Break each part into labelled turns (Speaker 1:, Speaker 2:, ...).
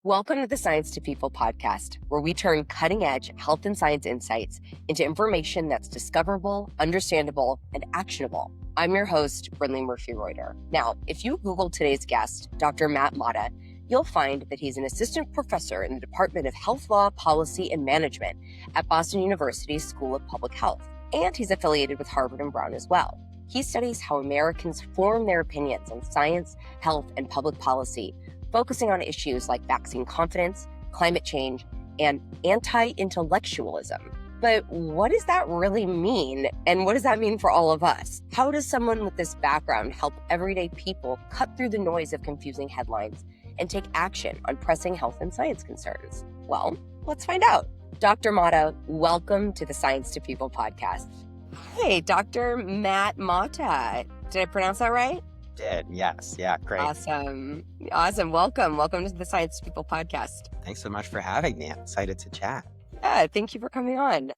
Speaker 1: Welcome to the Science to People podcast, where we turn cutting edge health and science insights into information that's discoverable, understandable, and actionable. I'm your host, Brinley Murphy-Reuter. Now, if you Google today's guest, Dr. Matt Motta, you'll find that he's an assistant professor in the Department of Health Law, Policy, and Management at Boston University's School of Public Health, and he's affiliated with Harvard and Brown as well. He studies how Americans form their opinions on science, health, and public policy, focusing on issues like vaccine confidence, climate change, and anti-intellectualism. But what does that really mean? And what does that mean for all of us? How does someone with this background help everyday people cut through the noise of confusing headlines and take action on pressing health and science concerns? Well, let's find out. Dr. Motta, welcome to the Science to People podcast. Hey, Dr. Matt Motta. Did I pronounce that right?
Speaker 2: Did. Yes. Yeah. Great.
Speaker 1: Awesome. Welcome to the Science to People podcast.
Speaker 2: Thanks so much for having me. I'm excited to chat.
Speaker 1: Yeah, thank you for coming on.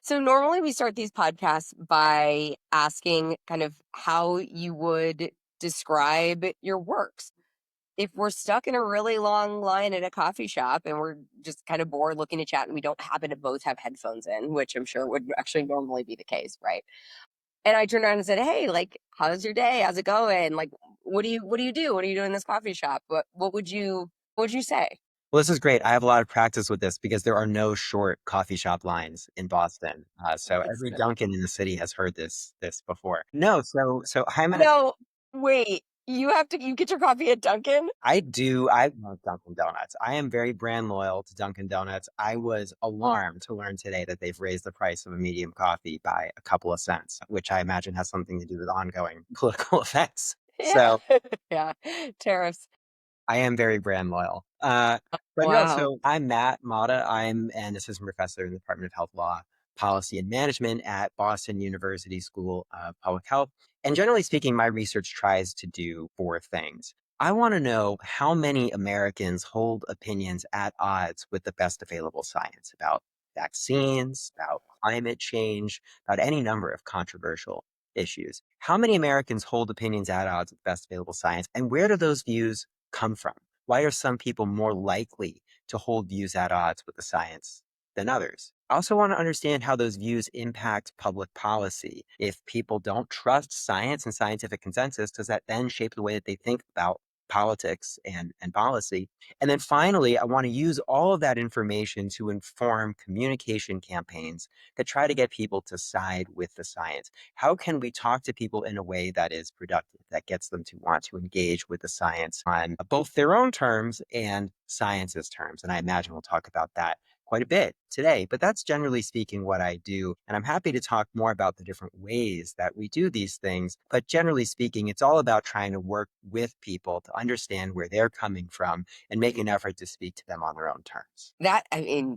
Speaker 1: So normally we start these podcasts by asking kind of how you would describe your works. If we're stuck in a really long line at a coffee shop and we're just kind of bored looking to chat and we don't happen to both have headphones in, which I'm sure would actually normally be the case, right? And I turned around and said, "Hey, like, how's your day? How's it going? Like, what do you do? What do you do in this coffee shop? What would you say?"
Speaker 2: Well, this is great. I have a lot of practice with this because there are no short coffee shop lines in Boston. So
Speaker 1: That's
Speaker 2: every Dunkin' in the city has heard this before. No. So I'm at.
Speaker 1: no, wait. You get your coffee at Dunkin'?
Speaker 2: I love Dunkin' Donuts. I am very brand loyal to Dunkin' Donuts. I was alarmed to learn today that they've raised the price of a medium coffee by a couple of cents, which I imagine has something to do with ongoing political effects.
Speaker 1: Yeah.
Speaker 2: So
Speaker 1: Yeah. Tariffs.
Speaker 2: I am very brand loyal. But no,
Speaker 1: Wow.
Speaker 2: so I'm Matt Motta. I'm an assistant professor in the Department of Health Law, Policy, and Management at Boston University School of Public Health. And generally speaking, my research tries to do four things. I want to know how many Americans hold opinions at odds with the best available science about vaccines, about climate change, about any number of controversial issues. How many Americans hold opinions at odds with best available science, and where do those views come from? Why are some people more likely to hold views at odds with the science than others? I also want to understand how those views impact public policy. If people don't trust science and scientific consensus, does that then shape the way that they think about politics and policy? And then finally, I want to use all of that information to inform communication campaigns that try to get people to side with the science. How can we talk to people in a way that is productive, that gets them to want to engage with the science on both their own terms and science's terms? And I imagine we'll talk about that quite a bit today, but that's generally speaking what I do. And I'm happy to talk more about the different ways that we do these things. But generally speaking, it's all about trying to work with people to understand where they're coming from and make an effort to speak to them on their own terms.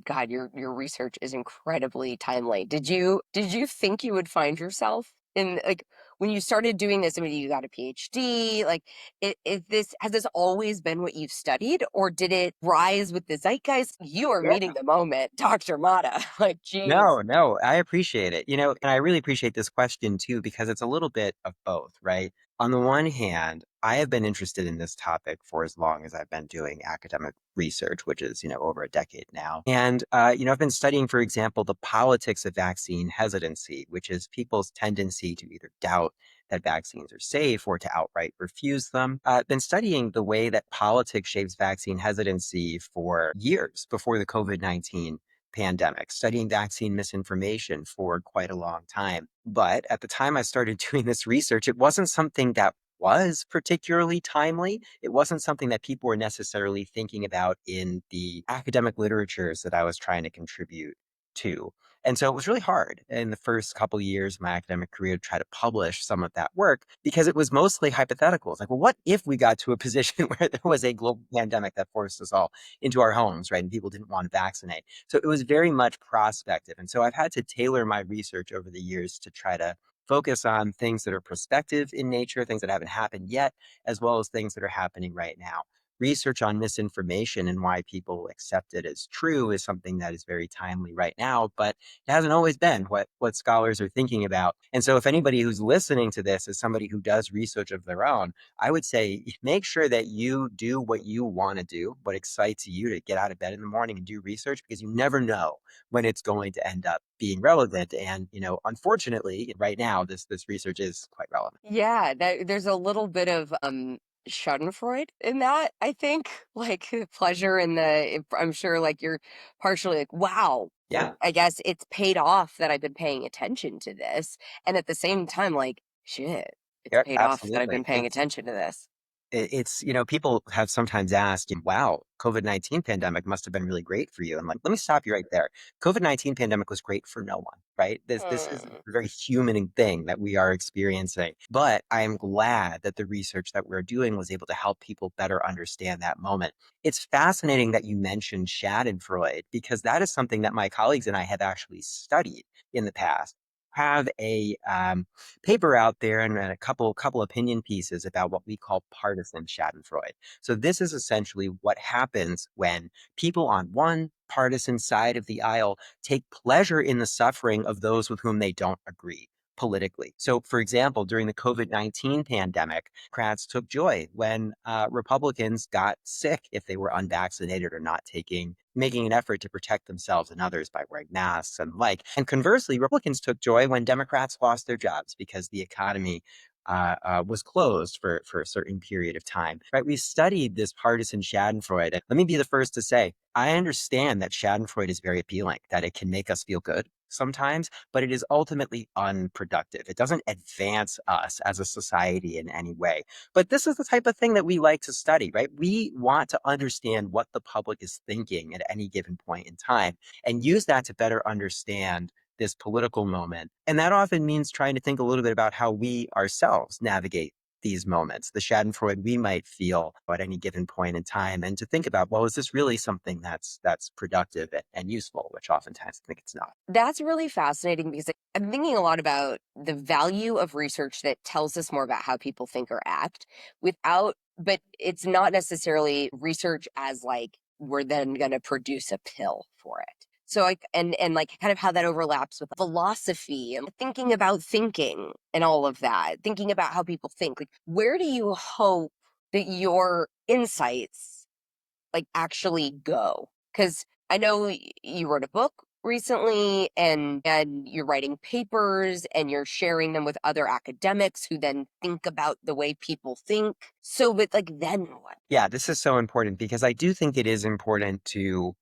Speaker 1: God, your research is incredibly timely. Did you think you would find yourself in, like, when you started doing this? I mean, you got a PhD. Like, has this always been what you've studied, or did it rise with the zeitgeist? You are
Speaker 2: Yeah.
Speaker 1: meeting the moment, Dr. Motta. Like, geez.
Speaker 2: No, I appreciate it. And I really appreciate this question too, because it's a little bit of both, right? On the one hand, I have been interested in this topic for as long as I've been doing academic research, which is, over a decade now. And, I've been studying, for example, the politics of vaccine hesitancy, which is people's tendency to either doubt that vaccines are safe or to outright refuse them. I've been studying the way that politics shapes vaccine hesitancy for years before the COVID-19 pandemic, studying vaccine misinformation for quite a long time. But at the time I started doing this research, it wasn't something that was particularly timely. It wasn't something that people were necessarily thinking about in the academic literatures that I was trying to contribute to. And so it was really hard in the first couple of years of my academic career to try to publish some of that work because it was mostly hypothetical. It's like, well, what if we got to a position where there was a global pandemic that forced us all into our homes, right? And people didn't want to vaccinate. So it was very much prospective. And so I've had to tailor my research over the years to try to focus on things that are prospective in nature, things that haven't happened yet, as well as things that are happening right now. research on misinformation and why people accept it as true is something that is very timely right now, but it hasn't always been what scholars are thinking about. And so if anybody who's listening to this is somebody who does research of their own, I would say make sure that you do what you want to do, what excites you to get out of bed in the morning and do research, because you never know when it's going to end up being relevant. And, unfortunately, right now, this research is quite relevant.
Speaker 1: Yeah, there's a little bit of Schadenfreude in that, I think. Like pleasure in I'm sure like you're partially like, wow,
Speaker 2: Yeah.
Speaker 1: I guess it's paid off that I've been paying attention to this. And at the same time, like, shit, it's
Speaker 2: Yeah,
Speaker 1: paid off that I've been
Speaker 2: absolutely.
Speaker 1: paying attention to this.
Speaker 2: It's, people have sometimes asked, wow, COVID-19 pandemic must have been really great for you. And like, let me stop you right there. COVID-19 pandemic was great for no one, right? This is
Speaker 1: Hmm.
Speaker 2: a very human thing that we are experiencing. But I am glad that the research that we're doing was able to help people better understand that moment. It's fascinating that you mentioned Schadenfreude, because that is something that my colleagues and I have actually studied in the past. Have a paper out there and a couple opinion pieces about what we call partisan Schadenfreude. So this is essentially what happens when people on one partisan side of the aisle take pleasure in the suffering of those with whom they don't agree politically. So, for example, during the COVID-19 pandemic, Democrats took joy when Republicans got sick if they were unvaccinated or not making an effort to protect themselves and others by wearing masks and the like. And conversely, Republicans took joy when Democrats lost their jobs because the economy was closed for a certain period of time. Right? We studied this partisan Schadenfreude. And let me be the first to say, I understand that Schadenfreude is very appealing, that it can make us feel good sometimes, but it is ultimately unproductive. It doesn't advance us as a society in any way. But this is the type of thing that we like to study, right? We want to understand what the public is thinking at any given point in time and use that to better understand this political moment. And that often means trying to think a little bit about how we ourselves navigate these moments, the Schadenfreude we might feel at any given point in time, and to think about, well, is this really something that's productive and useful, which oftentimes I think it's not.
Speaker 1: That's really fascinating because I'm thinking a lot about the value of research that tells us more about how people think or act but it's not necessarily research as like we're then going to produce a pill for it. So like and like kind of how that overlaps with philosophy and thinking about thinking and all of that, thinking about how people think. Like where do you hope that your insights like actually go? Because I know you wrote a book recently and you're writing papers and you're sharing them with other academics who then think about the way people think. So but like then what?
Speaker 2: Yeah, this is so important because I do think it is important to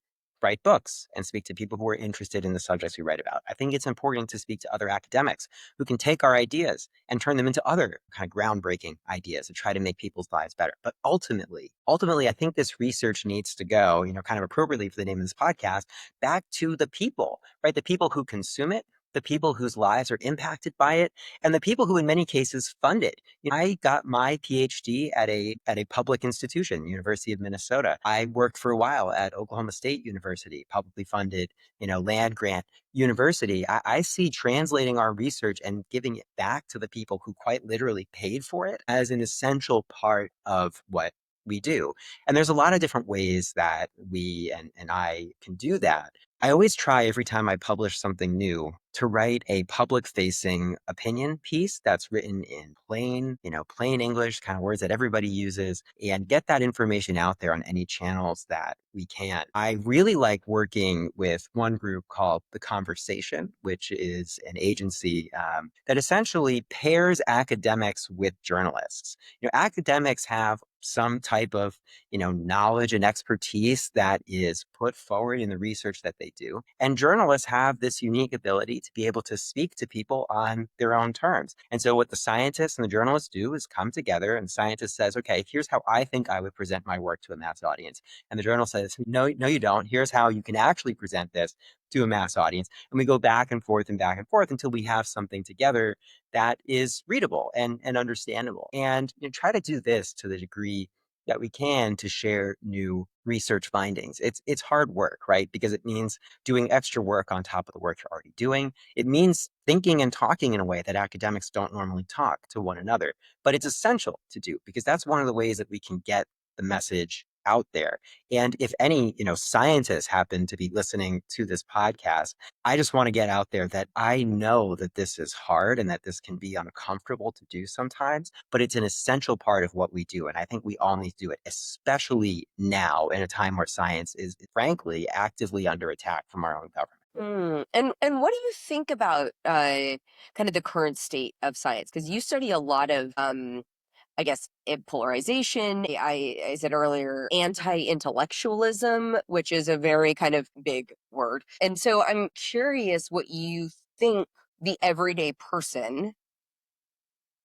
Speaker 2: write books and speak to people who are interested in the subjects we write about. I think it's important to speak to other academics who can take our ideas and turn them into other kind of groundbreaking ideas and try to make people's lives better. But ultimately, I think this research needs to go, kind of appropriately for the name of this podcast, back to the people, right? The people who consume it, the people whose lives are impacted by it, and the people who in many cases fund it. I got my PhD at a public institution, University of Minnesota. I worked for a while at Oklahoma State University, publicly funded, land grant university. I see translating our research and giving it back to the people who quite literally paid for it as an essential part of what we do. And there's a lot of different ways that we and I can do that. I always try every time I publish something new to write a public facing opinion piece that's written in plain English, kind of words that everybody uses, and get that information out there on any channels that we can. I really like working with one group called The Conversation, which is an agency that essentially pairs academics with journalists. Academics have some type of knowledge and expertise that is put forward in the research that they do. And journalists have this unique ability to be able to speak to people on their own terms. And so what the scientists and the journalists do is come together, and the scientist says, okay, here's how I think I would present my work to a mass audience. And the journal says, no, you don't. Here's how you can actually present this to a mass audience. And we go back and forth until we have something together that is readable and understandable. And try to do this to the degree that we can to share new research findings. It's hard work, right? Because it means doing extra work on top of the work you're already doing. It means thinking and talking in a way that academics don't normally talk to one another. But it's essential to do because that's one of the ways that we can get the message out there. And if any, scientists happen to be listening to this podcast, I just want to get out there that I know that this is hard and that this can be uncomfortable to do sometimes, but it's an essential part of what we do. And I think we all need to do it, especially now in a time where science is frankly actively under attack from our own government.
Speaker 1: And what do you think about kind of the current state of science? Because you study a lot of I guess polarization. I said earlier, anti-intellectualism, which is a very kind of big word. And so I'm curious what you think the everyday person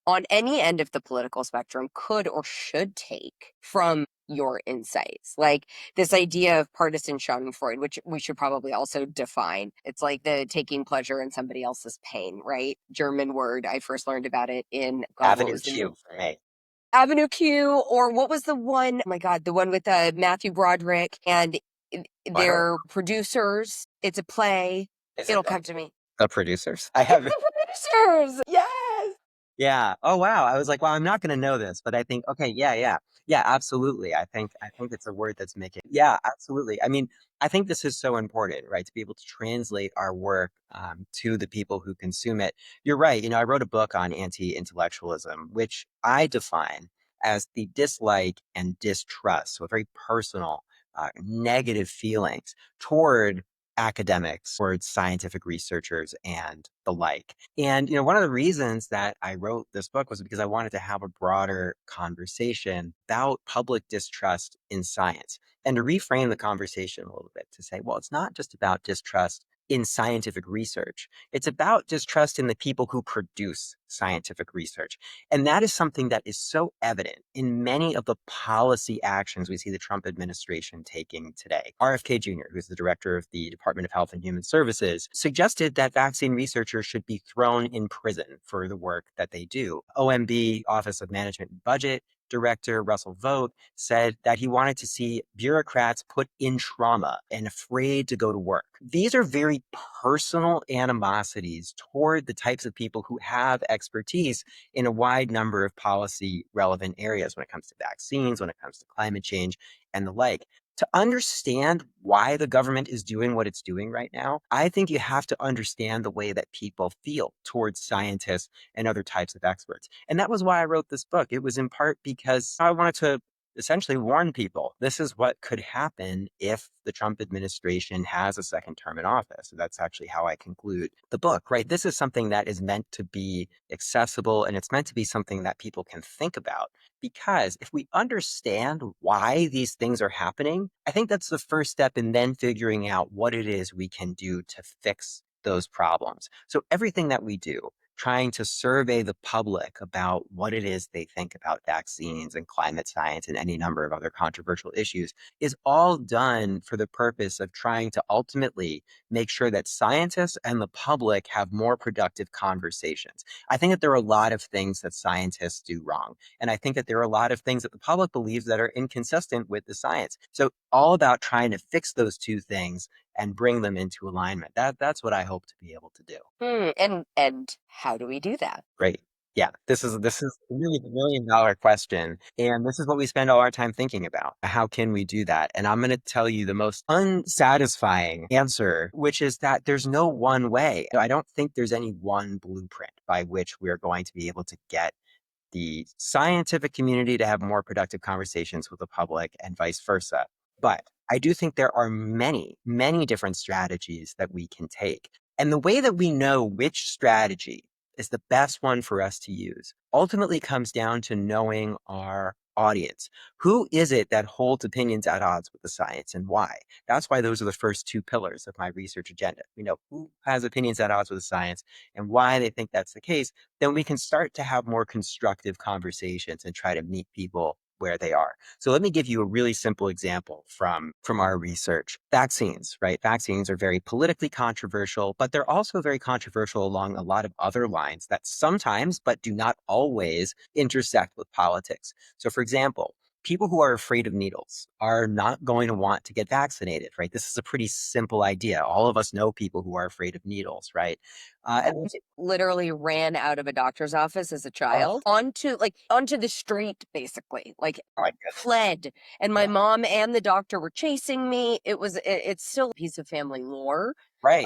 Speaker 1: on any end of the political spectrum could or should take from your insights. Like this idea of partisan schadenfreude, which we should probably also define. It's like the taking pleasure in somebody else's pain, right? German word. I first learned about it in, God, what
Speaker 2: Avenue
Speaker 1: was the
Speaker 2: Q
Speaker 1: movie?
Speaker 2: for me.
Speaker 1: Avenue Q, or what was the one? Oh my God, the one with Matthew Broderick and
Speaker 2: Oh, I don't
Speaker 1: their producers. It's a play.
Speaker 2: Is it
Speaker 1: It'll come to me.
Speaker 2: the producers? I
Speaker 1: It's
Speaker 2: haven't.
Speaker 1: the producers. Yes.
Speaker 2: Yeah. Oh, wow. I was like, well, I'm not going to know this, but I think, okay, yeah, yeah. Yeah, absolutely. I think it's a word that's making, yeah, absolutely. I mean, I think this is so important, right? To be able to translate our work to the people who consume it. You're right. I wrote a book on anti-intellectualism, which I define as the dislike and distrust, so very personal, negative feelings toward academics, towards scientific researchers and the like. And, one of the reasons that I wrote this book was because I wanted to have a broader conversation about public distrust in science and to reframe the conversation a little bit to say, well, it's not just about distrust in scientific research. It's about distrust in the people who produce scientific research. And that is something that is so evident in many of the policy actions we see the Trump administration taking today. RFK Jr., who's the director of the Department of Health and Human Services, suggested that vaccine researchers should be thrown in prison for the work that they do. OMB, Office of Management and Budget, Director Russell Vogt said that he wanted to see bureaucrats put in trauma and afraid to go to work. These are very personal animosities toward the types of people who have expertise in a wide number of policy relevant areas when it comes to vaccines, when it comes to climate change, and the like. To understand why the government is doing what it's doing right now, I think you have to understand the way that people feel towards scientists and other types of experts. And that was why I wrote this book. It was in part because I wanted to essentially warn people this is what could happen if the Trump administration has a second term in office. So that's actually how I conclude the book, right? This is something that is meant to be accessible and it's meant to be something that people can think about. Because if we understand why these things are happening, I think that's the first step in then figuring out what it is we can do to fix those problems. So everything that we do, trying to survey the public about what it is they think about vaccines and climate science and any number of other controversial issues is all done for the purpose of trying to ultimately make sure that scientists and the public have more productive conversations. I think that there are a lot of things that scientists do wrong. And I think that there are a lot of things that the public believes that are inconsistent with the science. So all about trying to fix those two things and bring them into alignment. That's what I hope to be able to do.
Speaker 1: And how do we do that?
Speaker 2: Great. Yeah, this is really the $1 million question. And this is what we spend all our time thinking about. How can we do that? And I'm going to tell you the most unsatisfying answer, which is that there's no one way. I don't think there's any one blueprint by which we're going to be able to get the scientific community to have more productive conversations with the public and vice versa. But I do think there are many, many different strategies that we can take. And the way that we know which strategy is the best one for us to use ultimately comes down to knowing our audience. Who is it that holds opinions at odds with the science and why? That's why those are the first two pillars of my research agenda. We know who has opinions at odds with the science and why they think that's the case. Then we can start to have more constructive conversations and try to meet people where they are. So let me give you a really simple example from our research. Vaccines, right? Vaccines are very politically controversial, but they're also very controversial along a lot of other lines that sometimes, but do not always intersect with politics. So for example, people who are afraid of needles are not going to want to get vaccinated, right? This is a pretty simple idea. All of us know people who are afraid of needles, right?
Speaker 1: I
Speaker 2: And
Speaker 1: literally ran out of a doctor's office as a
Speaker 2: oh,
Speaker 1: child onto the street, basically, like
Speaker 2: my goodness.
Speaker 1: fled. And my
Speaker 2: Yeah.
Speaker 1: mom and the doctor were chasing me. It's still a piece of family lore.
Speaker 2: Right.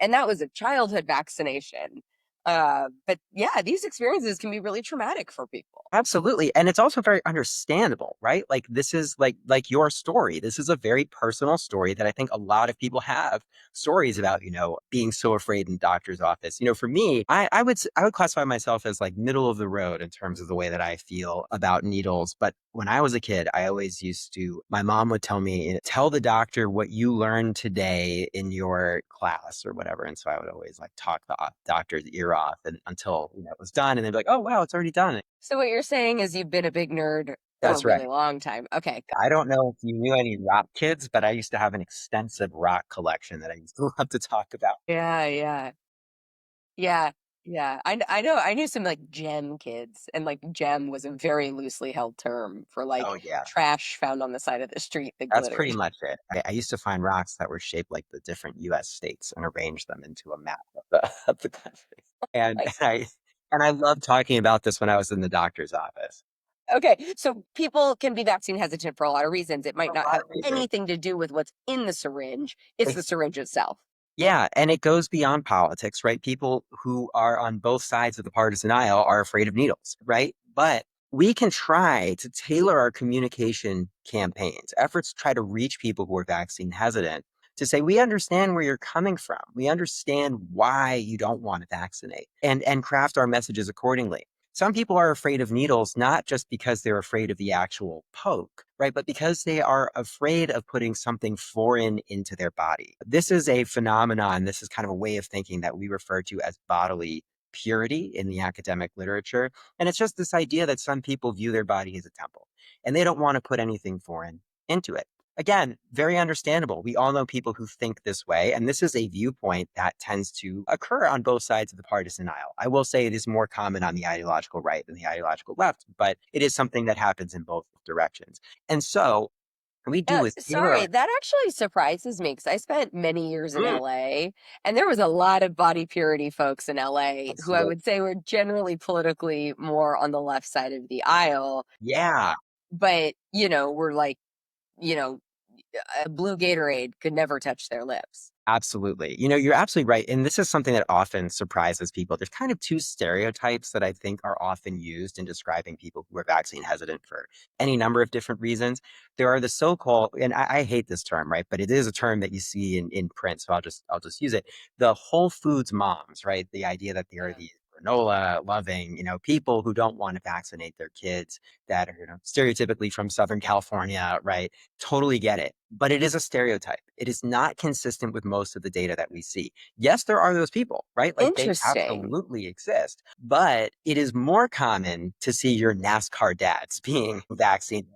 Speaker 1: And that was a childhood vaccination. But yeah, these experiences can be really traumatic for people.
Speaker 2: Absolutely. And it's also very understandable, right? Like this is like your story. This is a very personal story that I think a lot of people have stories about, being so afraid in doctor's office. For me, I would classify myself as like middle of the road in terms of the way that I feel about needles. But when I was a kid, I always used to, my mom would tell me, tell the doctor what you learned today in your class or whatever. And so I would always like talk the doctor's ear off until, it was done. And they'd be like, oh, wow, it's already done.
Speaker 1: So what you're saying is you've been a big nerd for a
Speaker 2: That's
Speaker 1: really
Speaker 2: right.
Speaker 1: long time. Okay.
Speaker 2: I don't know if you knew any rock kids, but I used to have an extensive rock collection that I used to love to talk about.
Speaker 1: Yeah, yeah. Yeah, yeah. I know I knew some, like, gem kids, and, like, gem was a very loosely held term for,
Speaker 2: Oh
Speaker 1: like,
Speaker 2: yeah,
Speaker 1: trash found on the side of the street that
Speaker 2: that's pretty
Speaker 1: glittered.
Speaker 2: much it. I used to find rocks that were shaped like the different U.S. states and arrange them into a map of the of the country. And,
Speaker 1: Like,
Speaker 2: and I and I loved talking about this when I was in the doctor's office.
Speaker 1: okay, so people can be vaccine hesitant for a lot of reasons. It
Speaker 2: For
Speaker 1: might
Speaker 2: a
Speaker 1: not
Speaker 2: lot
Speaker 1: have
Speaker 2: of reasons.
Speaker 1: anything to do with what's in the syringe, it's the syringe itself.
Speaker 2: Yeah, and it goes beyond politics, right? People who are on both sides of the partisan aisle are afraid of needles, right? But we can try to tailor our communication campaigns, efforts to try to reach people who are vaccine hesitant, to say, we understand where you're coming from. We understand why you don't want to vaccinate and craft our messages accordingly. Some people are afraid of needles, not just because they're afraid of the actual poke, right? But because they are afraid of putting something foreign into their body. This is a phenomenon. This is kind of a way of thinking that we refer to as bodily purity in the academic literature. And it's just this idea that some people view their body as a temple and they don't want to put anything foreign into it. Again, very understandable. We all know people who think this way, and this is a viewpoint that tends to occur on both sides of the partisan aisle. I will say it is more common on the ideological right than the ideological left, but it is something that happens in both directions. And so what we do is tailor
Speaker 1: Sorry, that actually surprises me because I spent many years in
Speaker 2: Mm,
Speaker 1: LA, and there was a lot of body purity folks in LA who I
Speaker 2: absolutely.
Speaker 1: would say were generally politically more on the left side of the aisle,
Speaker 2: Yeah.
Speaker 1: but, were like, you know, a blue Gatorade could never touch their lips.
Speaker 2: Absolutely. You're absolutely right. And this is something that often surprises people. There's kind of two stereotypes that I think are often used in describing people who are vaccine hesitant for any number of different reasons. There are the so-called, and I hate this term, right? But it is a term that you see in print, so I'll just use it. The Whole Foods moms, right? The idea that they are
Speaker 1: Yeah.
Speaker 2: these granola loving, people who don't want to vaccinate their kids that are, stereotypically from Southern California, right? Totally get it. But it is a stereotype. It is not consistent with most of the data that we see. Yes, there are those people, right? Like they
Speaker 1: Interesting.
Speaker 2: absolutely exist, but it is more common to see your NASCAR dads being vaccinated.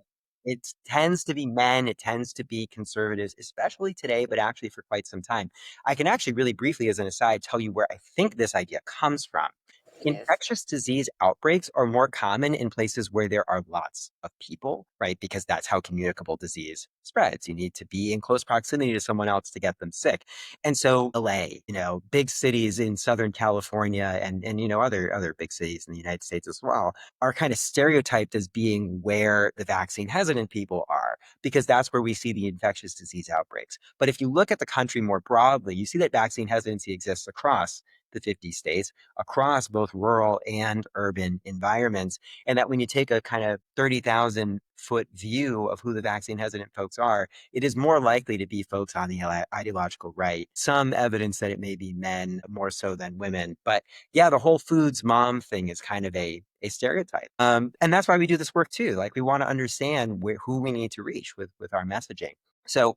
Speaker 2: It tends to be men, it tends to be conservatives, especially today, but actually for quite some time. I can actually really briefly, as an aside, tell you where I think this idea comes from.
Speaker 1: Yes.
Speaker 2: Infectious disease outbreaks are more common in places where there are lots of people, right? Because that's how communicable disease spreads. You need to be in close proximity to someone else to get them sick. And so LA, big cities in Southern California and other big cities in the United States as well are kind of stereotyped as being where the vaccine hesitant people are, because that's where we see the infectious disease outbreaks. But if you look at the country more broadly, you see that vaccine hesitancy exists across the 50 states, across both rural and urban environments. And that when you take a kind of 30,000-foot view of who the vaccine hesitant folks are, it is more likely to be folks on the ideological right. Some evidence that it may be men more so than women. But yeah, the Whole Foods mom thing is kind of a stereotype. And that's why we do this work too. Like we want to understand who we need to reach with our messaging. So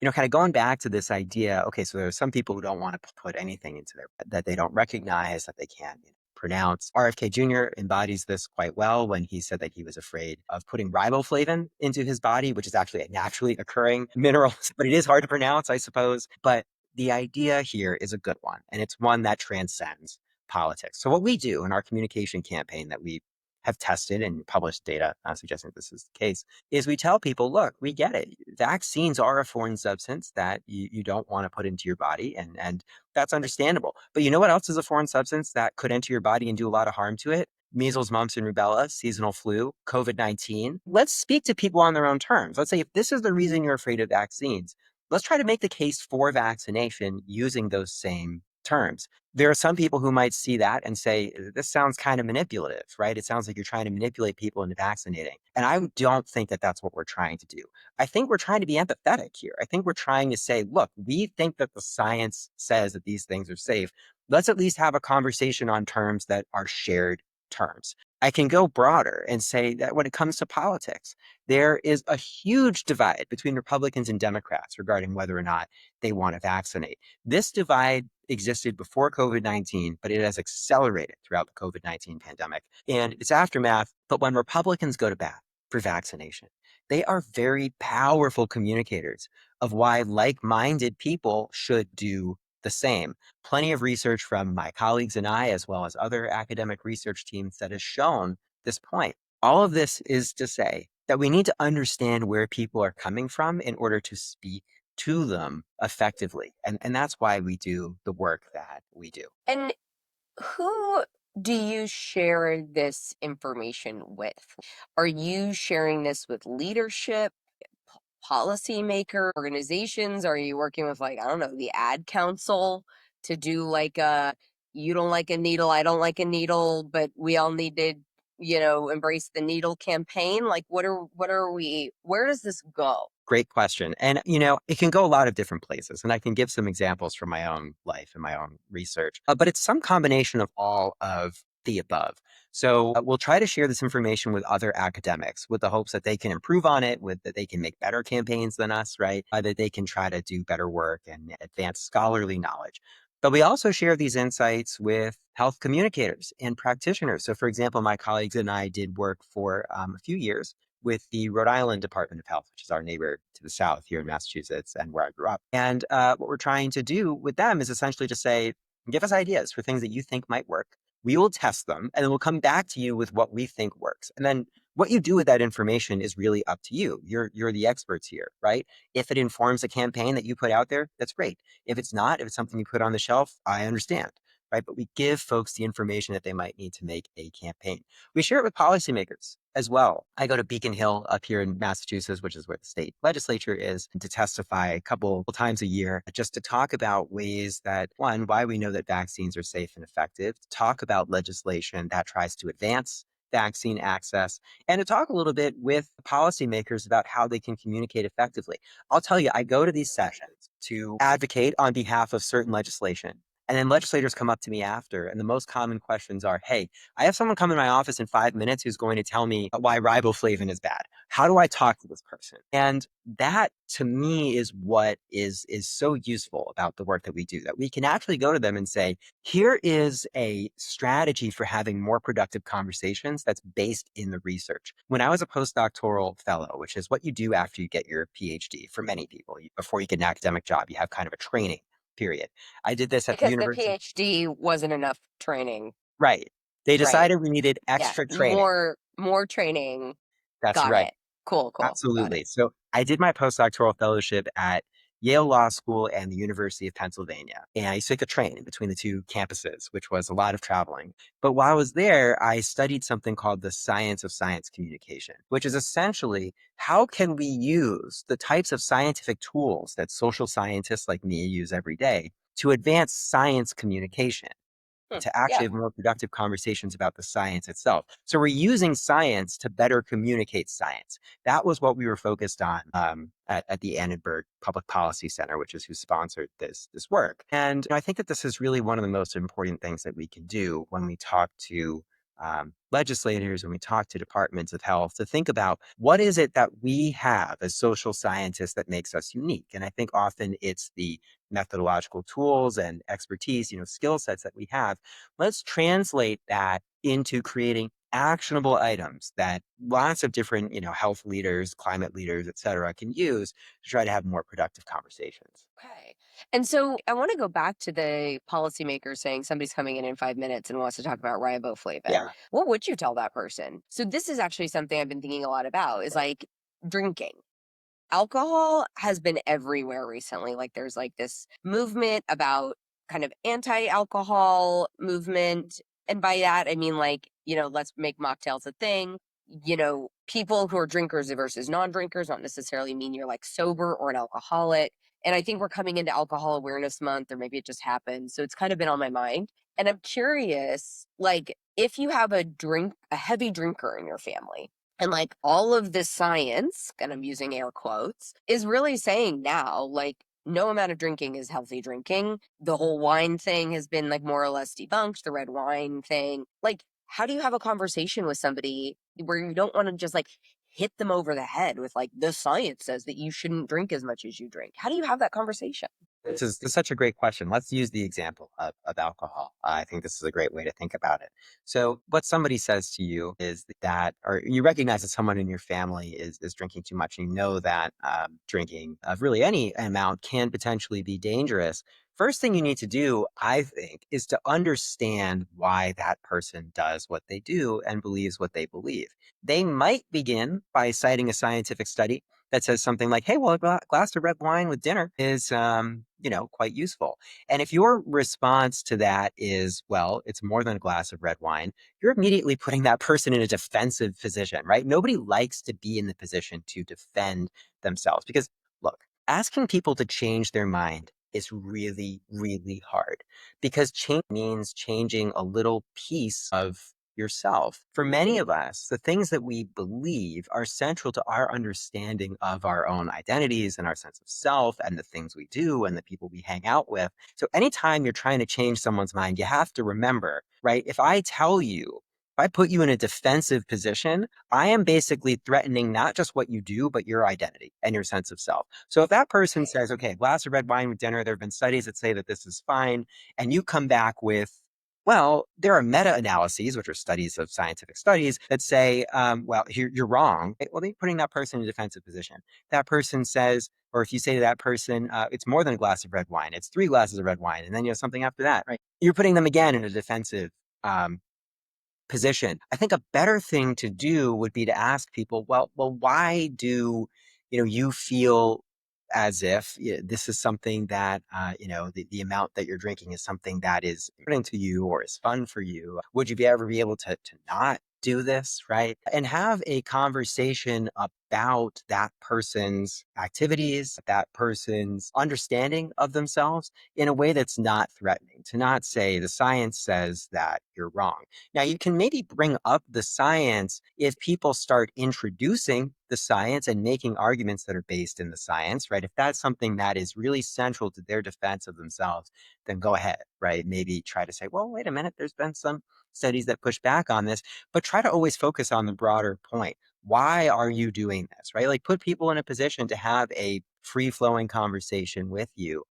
Speaker 2: kind of going back to this idea, okay, so there are some people who don't want to put anything into their that they don't recognize, that they can't pronounce. RFK Jr. embodies this quite well when he said that he was afraid of putting riboflavin into his body, which is actually a naturally occurring mineral, but it is hard to pronounce, I suppose. But the idea here is a good one, and it's one that transcends politics. So what we do in our communication campaign that we have tested and published data suggesting that this is the case, is we tell people, look, we get it. Vaccines are a foreign substance that you don't want to put into your body, and that's understandable. But you know what else is a foreign substance that could enter your body and do a lot of harm to it? Measles, mumps, and rubella, seasonal flu, COVID-19. Let's speak to people on their own terms. Let's say if this is the reason you're afraid of vaccines, let's try to make the case for vaccination using those same terms. There are some people who might see that and say, this sounds kind of manipulative, right? It sounds like you're trying to manipulate people into vaccinating. And I don't think that that's what we're trying to do. I think we're trying to be empathetic here. I think we're trying to say, look, we think that the science says that these things are safe. Let's at least have a conversation on terms that are shared terms. I can go broader and say that when it comes to politics, there is a huge divide between Republicans and Democrats regarding whether or not they want to vaccinate. This divide existed before COVID-19, but it has accelerated throughout the COVID-19 pandemic and its aftermath. But when Republicans go to bat for vaccination, they are very powerful communicators of why like-minded people should do the same. Plenty of research from my colleagues and I, as well as other academic research teams, that has shown this point. All of this is to say that we need to understand where people are coming from in order to speak to them effectively. And that's why we do the work that we do.
Speaker 1: And who do you share this information with? Are you sharing this with leadership, policymaker, organizations? Are you working with, like, I don't know, the ad council to do like a, you don't like a needle, I don't like a needle, but we all need to, embrace the needle campaign? Like, where does this go?
Speaker 2: Great question. And, it can go a lot of different places. And I can give some examples from my own life and my own research, but it's some combination of all of the above. So we'll try to share this information with other academics with the hopes that they can improve on it, with that they can make better campaigns than us, right? That they can try to do better work and advance scholarly knowledge. But we also share these insights with health communicators and practitioners. So, for example, my colleagues and I did work for a few years with the Rhode Island Department of Health, which is our neighbor to the south here in Massachusetts and where I grew up. And what we're trying to do with them is essentially to say, give us ideas for things that you think might work. We will test them and then we'll come back to you with what we think works. And then what you do with that information is really up to you. You're the experts here, right? If it informs a campaign that you put out there, that's great. If it's not, if it's something you put on the shelf, I understand, right? But we give folks the information that they might need to make a campaign. We share it with policymakers as well. I go to Beacon Hill up here in Massachusetts, which is where the state legislature is, to testify a couple times a year, just to talk about ways that, one, why we know that vaccines are safe and effective, to talk about legislation that tries to advance vaccine access, and to talk a little bit with policymakers about how they can communicate effectively. I'll tell you, I go to these sessions to advocate on behalf of certain legislation. And then legislators come up to me after, and the most common questions are, hey, I have someone come in my office in 5 minutes who's going to tell me why riboflavin is bad. How do I talk to this person? And that, to me, is what is so useful about the work that we do, that we can actually go to them and say, here is a strategy for having more productive conversations that's based in the research. When I was a postdoctoral fellow, which is what you do after you get your PhD for many people, before you get an academic job, you have kind of a training period. I did this at the
Speaker 1: Because the
Speaker 2: university.
Speaker 1: PhD wasn't enough training,
Speaker 2: Right. They
Speaker 1: right?
Speaker 2: decided we needed
Speaker 1: Yeah,
Speaker 2: extra training.
Speaker 1: more training.
Speaker 2: That's
Speaker 1: Got
Speaker 2: right.
Speaker 1: it. Cool, cool. Got it.
Speaker 2: Absolutely. So I did my postdoctoral fellowship at Yale Law School and the University of Pennsylvania. And I used to take a train in between the two campuses, which was a lot of traveling. But while I was there, I studied something called the science of science communication, which is essentially how can we use the types of scientific tools that social scientists like me use every day to advance science communication, to
Speaker 1: Yeah.
Speaker 2: actually have more productive conversations about the science itself. So we're using science to better communicate science. That was what we were focused on at the Annenberg Public Policy Center, which is who sponsored this work. And I think that this is really one of the most important things that we can do when we talk to legislators, when we talk to departments of health, to think about what is it that we have as social scientists that makes us unique. And I think often it's the methodological tools and expertise, skill sets that we have. Let's translate that into creating actionable items that lots of different, health leaders, climate leaders, et cetera, can use to try to have more productive conversations.
Speaker 1: Okay. And so I want to go back to the policymaker saying somebody's coming in 5 minutes and wants to talk about riboflavin.
Speaker 2: Yeah.
Speaker 1: What would you tell that person? So this is actually something I've been thinking a lot about is like drinking. Alcohol has been everywhere recently. Like there's like this movement about kind of anti-alcohol movement. And by that, I mean like, let's make mocktails a thing. People who are drinkers versus non-drinkers not necessarily mean you're like sober or an alcoholic. And I think we're coming into Alcohol Awareness Month, or maybe it just happened. So it's kind of been on my mind. And I'm curious, like, if you have a heavy drinker in your family, and like all of this science, and I'm using air quotes, is really saying now, like, no amount of drinking is healthy drinking. The whole wine thing has been like more or less debunked, the red wine thing. Like, how do you have a conversation with somebody where you don't want to just like hit them over the head with like the science says that you shouldn't drink as much as you drink? How do you have that conversation?
Speaker 2: This is such a great question. Let's use the example of alcohol. I think this is a great way to think about it. So, what somebody says to you is that, or you recognize that someone in your family is drinking too much, and you know that drinking of really any amount can potentially be dangerous. First thing you need to do, I think, is to understand why that person does what they do and believes what they believe. They might begin by citing a scientific study that says something like, hey, well, a glass of red wine with dinner is, quite useful. And if your response to that is, well, it's more than a glass of red wine, you're immediately putting that person in a defensive position, right? Nobody likes to be in the position to defend themselves because, look, asking people to change their mind is really, really hard because change means changing a little piece of yourself. For many of us, the things that we believe are central to our understanding of our own identities and our sense of self and the things we do and the people we hang out with. So anytime you're trying to change someone's mind, you have to remember, right? If I put you in a defensive position, I am basically threatening not just what you do, but your identity and your sense of self. So if that person says, okay, glass of red wine with dinner, there have been studies that say that this is fine, and you come back with, well, there are meta-analyses, which are studies of scientific studies that say, well, you're wrong. Well, they're putting that person in a defensive position. That person says, or if you say to that person, it's more than a glass of red wine, it's 3 glasses of red wine, and then you have something after that, right? You're putting them again in a defensive um, position. I think a better thing to do would be to ask people, well, why do you feel as if this is something that the amount that you're drinking is something that is important to you or is fun for you? Would you ever be able to not do this, right? And have a conversation about that person's activities, that person's understanding of themselves in a way that's not threatening, to not say the science says that you're wrong. Now, you can maybe bring up the science if people start introducing the science and making arguments that are based in the science, right? If that's something that is really central to their defense of themselves, then go ahead, right? Maybe try to say, well, wait a minute, there's been some studies that push back on this, but try to always focus on the broader point. Why are you doing this, right? Like put people in a position to have a free flowing conversation with you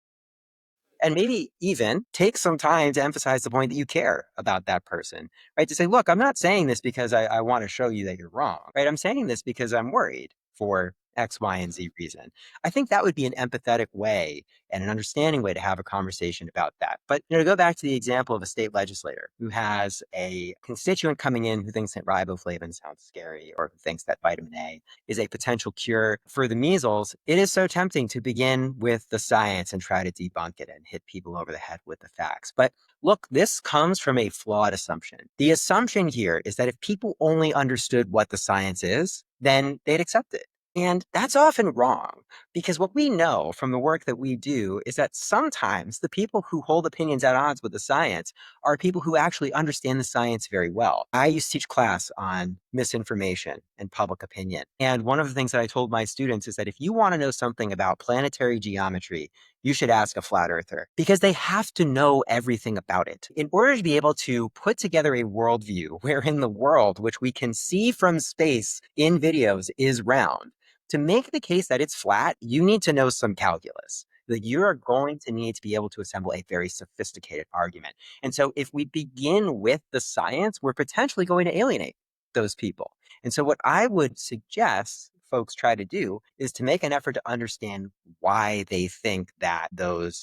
Speaker 2: and maybe even take some time to emphasize the point that you care about that person, right? To say, look, I'm not saying this because I want to show you that you're wrong, right? I'm saying this because I'm worried for X, Y, and Z reason. I think that would be an empathetic way and an understanding way to have a conversation about that. But to go back to the example of a state legislator who has a constituent coming in who thinks that riboflavin sounds scary or who thinks that vitamin A is a potential cure for the measles, it is so tempting to begin with the science and try to debunk it and hit people over the head with the facts. But look, this comes from a flawed assumption. The assumption here is that if people only understood what the science is, then they'd accept it. And that's often wrong because what we know from the work that we do is that sometimes the people who hold opinions at odds with the science are people who actually understand the science very well. I used to teach class on misinformation and public opinion. And one of the things that I told my students is that if you want to know something about planetary geometry, you should ask a flat earther because they have to know everything about it. In order to be able to put together a worldview wherein the world, which we can see from space in videos, is round, to make the case that it's flat, you need to know some calculus. That you are going to need to be able to assemble a very sophisticated argument. And so if we begin with the science, we're potentially going to alienate those people. And so what I would suggest folks try to do is to make an effort to understand why they think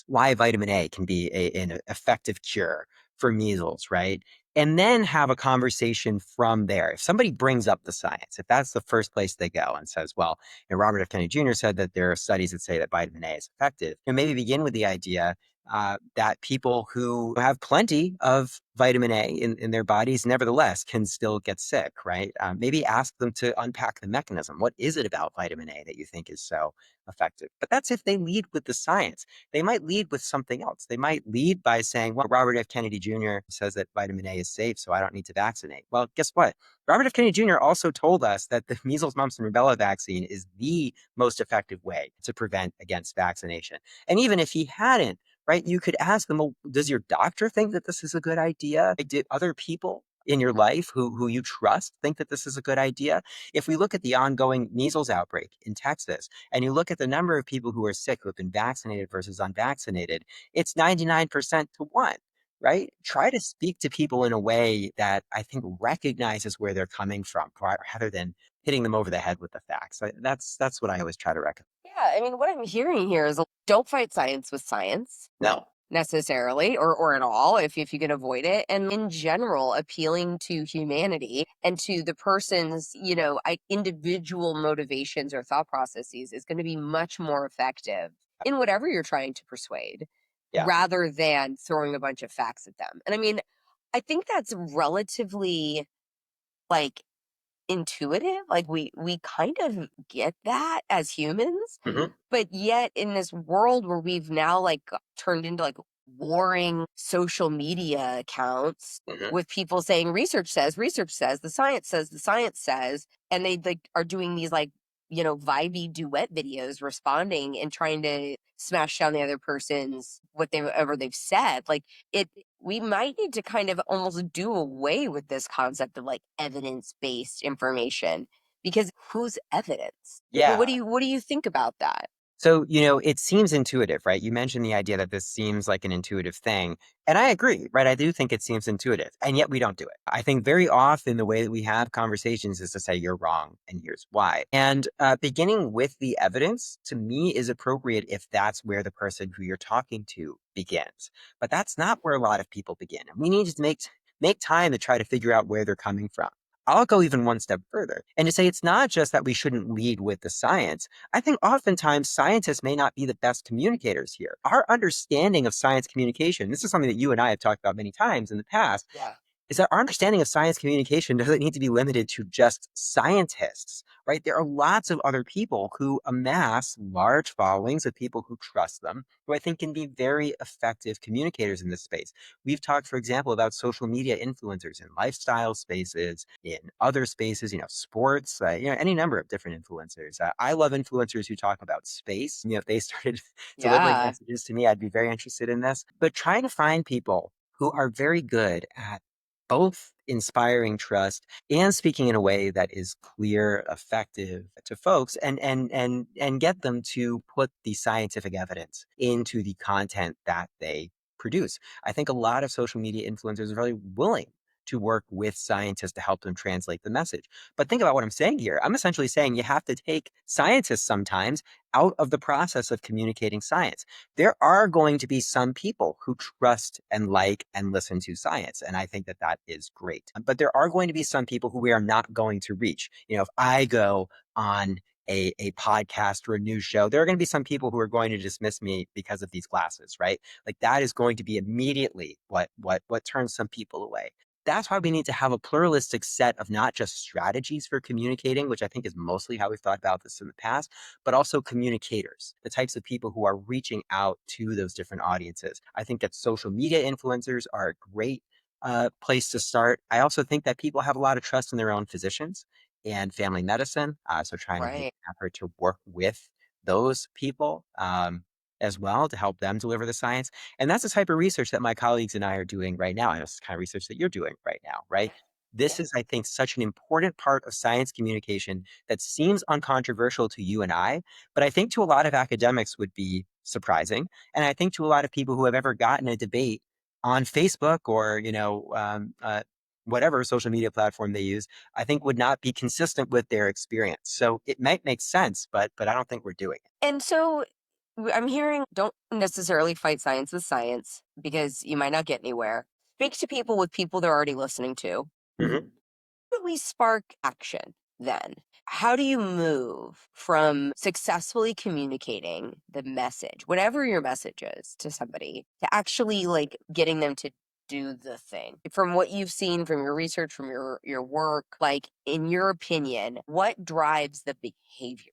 Speaker 2: why vitamin A can be an effective cure for measles, right? And then have a conversation from there. If somebody brings up the science, if that's the first place they go and says, well, Robert F. Kennedy Jr. said that there are studies that say that vitamin A is effective, and maybe begin with the idea that people who have plenty of vitamin A in their bodies, nevertheless, can still get sick, right? Maybe ask them to unpack the mechanism. What is it about vitamin A that you think is so effective? But that's if they lead with the science. They might lead with something else. They might lead by saying, well, Robert F. Kennedy Jr. says that vitamin A is safe, so I don't need to vaccinate. Well, guess what? Robert F. Kennedy Jr. also told us that the measles, mumps, and rubella vaccine is the most effective way to prevent against vaccination. And even if he hadn't, right, you could ask them, well, does your doctor think that this is a good idea? Like, did other people in your life who you trust think that this is a good idea? If we look at the ongoing measles outbreak in Texas, and you look at the number of people who are sick who have been vaccinated versus unvaccinated, it's 99% to 1. Right? Try to speak to people in a way that I think recognizes where they're coming from rather than hitting them over the head with the facts. That's what I always try to recommend.
Speaker 1: Yeah, I mean, what I'm hearing here is don't fight science with science
Speaker 2: No.
Speaker 1: necessarily or at all if you can avoid it, and in general appealing to humanity and to the person's individual motivations or thought processes is going to be much more effective in whatever you're trying to persuade
Speaker 2: Yeah.
Speaker 1: rather than throwing a bunch of facts at them. And I mean, I think that's relatively like intuitive. Like we kind of get that as humans,
Speaker 2: Hmm.
Speaker 1: but yet in this world where we've now turned into warring social media accounts
Speaker 2: Hmm.
Speaker 1: with people saying research says, the science says, and they are doing these vibey duet videos responding and trying to smash down the other person's whatever they've said. Like it we might need to kind of almost do away with this concept of evidence-based information, because whose evidence?
Speaker 2: Yeah.
Speaker 1: What do you think about that?
Speaker 2: So, it seems intuitive, right? You mentioned the idea that this seems like an intuitive thing. And I agree, right? I do think it seems intuitive, and yet we don't do it. I think very often the way that we have conversations is to say, you're wrong, and here's why. And beginning with the evidence, to me, is appropriate if that's where the person who you're talking to begins. But that's not where a lot of people begin. And we need to make time to try to figure out where they're coming from. I'll go even one step further and to say it's not just that we shouldn't lead with the science. I think oftentimes scientists may not be the best communicators here. Our understanding of science communication, this is something that you and I have talked about many times in the past,
Speaker 1: Yeah.
Speaker 2: is that our understanding of science communication doesn't need to be limited to just scientists, right? There are lots of other people who amass large followings of people who trust them, who I think can be very effective communicators in this space. We've talked, for example, about social media influencers in lifestyle spaces, in other spaces, sports, any number of different influencers. I love influencers who talk about space. If they started delivering
Speaker 1: Yeah.
Speaker 2: messages to me, I'd be very interested in this. But trying to find people who are very good at both inspiring trust and speaking in a way that is clear, effective to folks, and get them to put the scientific evidence into the content that they produce. I think a lot of social media influencers are really willing to work with scientists to help them translate the message. But think about what I'm saying here. I'm essentially saying you have to take scientists sometimes out of the process of communicating science. There are going to be some people who trust and like and listen to science. And I think that that is great. But there are going to be some people who we are not going to reach. If I go on a podcast or a news show, there are going to be some people who are going to dismiss me because of these glasses, right? Like that is going to be immediately what turns some people away. That's why we need to have a pluralistic set of not just strategies for communicating, which I think is mostly how we've thought about this in the past, but also communicators, the types of people who are reaching out to those different audiences. I think that social media influencers are a great place to start. I also think that people have a lot of trust in their own physicians and family medicine. So trying to make
Speaker 1: Right.
Speaker 2: an effort to work with those people as well to help them deliver the science. And that's the type of research that my colleagues and I are doing right now. And it's the kind of research that you're doing right now, right?
Speaker 1: Yeah.
Speaker 2: This is, I think, such an important part of science communication that seems uncontroversial to you and I, but I think to a lot of academics would be surprising. And I think to a lot of people who have ever gotten a debate on Facebook or, whatever social media platform they use, I think would not be consistent with their experience. So it might make sense, but I don't think we're doing it.
Speaker 1: And so I'm hearing don't necessarily fight science with science because you might not get anywhere. Speak to people with people they're already listening to.
Speaker 2: Mhm.
Speaker 1: How do we spark action then? How do you move from successfully communicating the message, whatever your message is to somebody, to actually like getting them to do the thing? From what you've seen from your research, from your work, like in your opinion, what drives the behavior?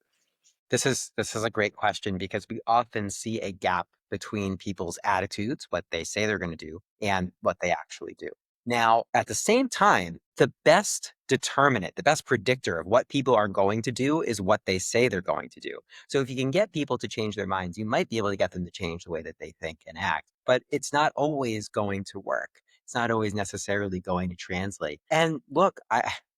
Speaker 2: This is a great question because we often see a gap between people's attitudes, what they say they're going to do, and what they actually do. Now, at the same time, the best determinant, the best predictor of what people are going to do is what they say they're going to do. So if you can get people to change their minds, you might be able to get them to change the way that they think and act, but it's not always going to work. It's not always necessarily going to translate. And look,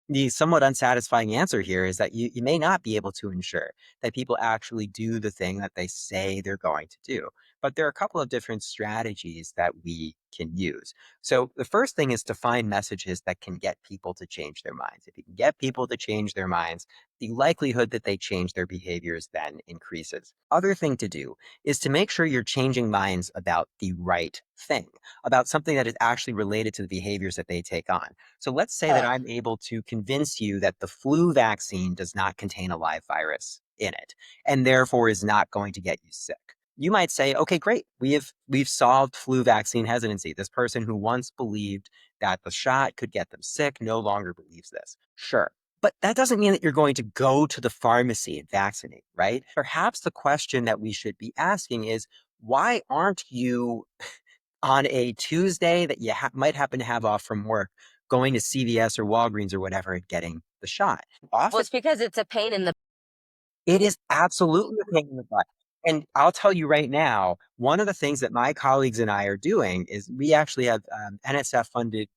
Speaker 2: the somewhat unsatisfying answer here is that you may not be able to ensure that people actually do the thing that they say they're going to do. But there are a couple of different strategies that we can use. So the first thing is to find messages that can get people to change their minds. If you can get people to change their minds, the likelihood that they change their behaviors then increases. Other thing to do is to make sure you're changing minds about the right thing, about something that is actually related to the behaviors that they take on. So let's say that
Speaker 1: Uh,
Speaker 2: I'm able to convince you that the flu vaccine does not contain a live virus in it, and therefore is not going to get you sick. You might say, okay, great. We've solved flu vaccine hesitancy. This person who once believed that the shot could get them sick no longer believes this. Sure. But that doesn't mean that you're going to go to the pharmacy and vaccinate, right? Perhaps the question that we should be asking is, why aren't you on a Tuesday that you might happen to have off from work going to CVS or Walgreens or whatever and getting the shot?
Speaker 1: well,
Speaker 2: Often
Speaker 1: it's because it's a pain in the
Speaker 2: it is absolutely a pain in the butt. And I'll tell you right now, one of the things that my colleagues and I are doing is we actually have NSF funded